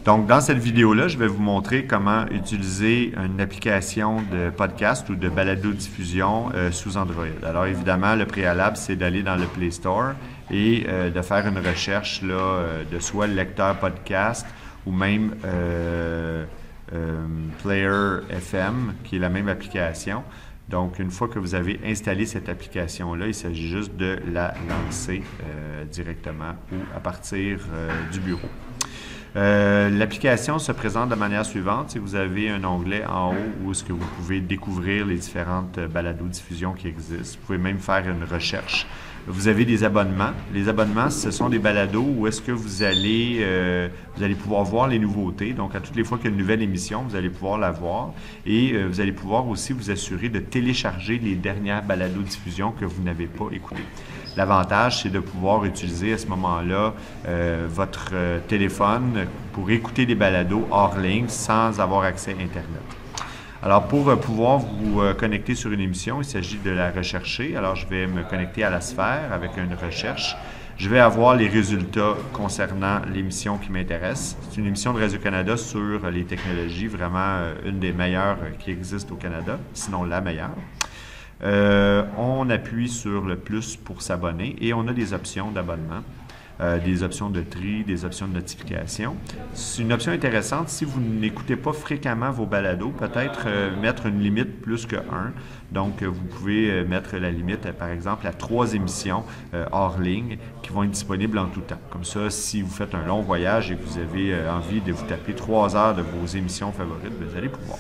Donc, dans cette vidéo-là, je vais vous montrer comment utiliser une application de podcast ou de balado-diffusion sous Android. Alors, évidemment, le préalable, c'est d'aller dans le Play Store et de faire une recherche là, de soit le lecteur podcast ou même Player FM, qui est la même application. Donc, une fois que vous avez installé cette application-là, il s'agit juste de la lancer directement ou à partir du bureau. L'application se présente de manière suivante. Si vous avez un onglet en haut où est-ce que vous pouvez découvrir les différentes balados-diffusions qui existent. Vous pouvez même faire une recherche. Vous avez des abonnements. Les abonnements, ce sont des balados où est-ce que vous allez pouvoir voir les nouveautés. Donc, à toutes les fois qu'il y a une nouvelle émission, vous allez pouvoir la voir. Et vous allez pouvoir aussi vous assurer de télécharger les dernières balados-diffusions que vous n'avez pas écoutées. L'avantage, c'est de pouvoir utiliser à ce moment-là votre téléphone pour écouter des balados hors ligne sans avoir accès à Internet. Alors, pour pouvoir vous connecter sur une émission, il s'agit de la rechercher. Alors, je vais me connecter à la sphère avec une recherche. Je vais avoir les résultats concernant l'émission qui m'intéresse. C'est une émission de Radio-Canada sur les technologies, vraiment une des meilleures qui existent au Canada, sinon la meilleure. On appuie sur le plus pour s'abonner et on a des options d'abonnement, des options de tri, des options de notification. C'est une option intéressante si vous n'écoutez pas fréquemment vos balados, peut-être mettre une limite plus que 1. Donc, vous pouvez mettre la limite, par exemple, à 3 émissions hors ligne qui vont être disponibles en tout temps. Comme ça, si vous faites un long voyage et que vous avez envie de vous taper 3 heures de vos émissions favorites, vous allez pouvoir.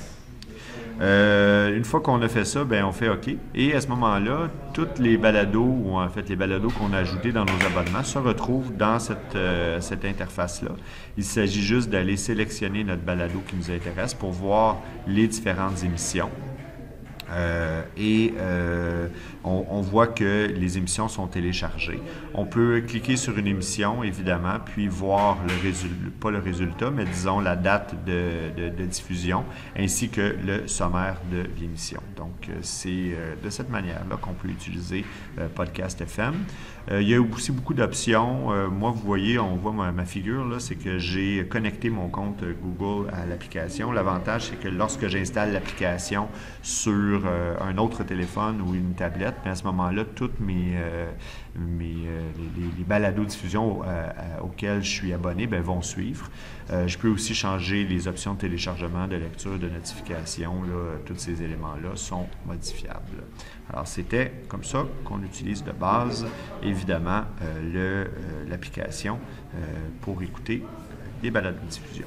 Une fois qu'on a fait ça, ben on fait OK. Et à ce moment-là, toutes les balados, ou en fait les balados qu'on a ajoutés dans nos abonnements, se retrouvent dans cette interface-là. Il s'agit juste d'aller sélectionner notre balado qui nous intéresse pour voir les différentes émissions. On voit que les émissions sont téléchargées. On peut cliquer sur une émission, évidemment, puis voir pas le résultat, mais disons la date de diffusion, ainsi que le sommaire de l'émission. Donc, c'est de cette manière-là qu'on peut utiliser Podcast FM. Il y a aussi beaucoup d'options. Moi, vous voyez, on voit ma figure, là, c'est que j'ai connecté mon compte Google à l'application. L'avantage, c'est que lorsque j'installe l'application sur un autre téléphone ou une tablette, mais à ce moment-là, toutes les balados-diffusions auxquelles je suis abonné vont suivre. Je peux aussi changer les options de téléchargement, de lecture, de notification. Là, tous ces éléments-là sont modifiables. Alors, c'était comme ça qu'on utilise de base, évidemment, l'application pour écouter des balados-diffusions.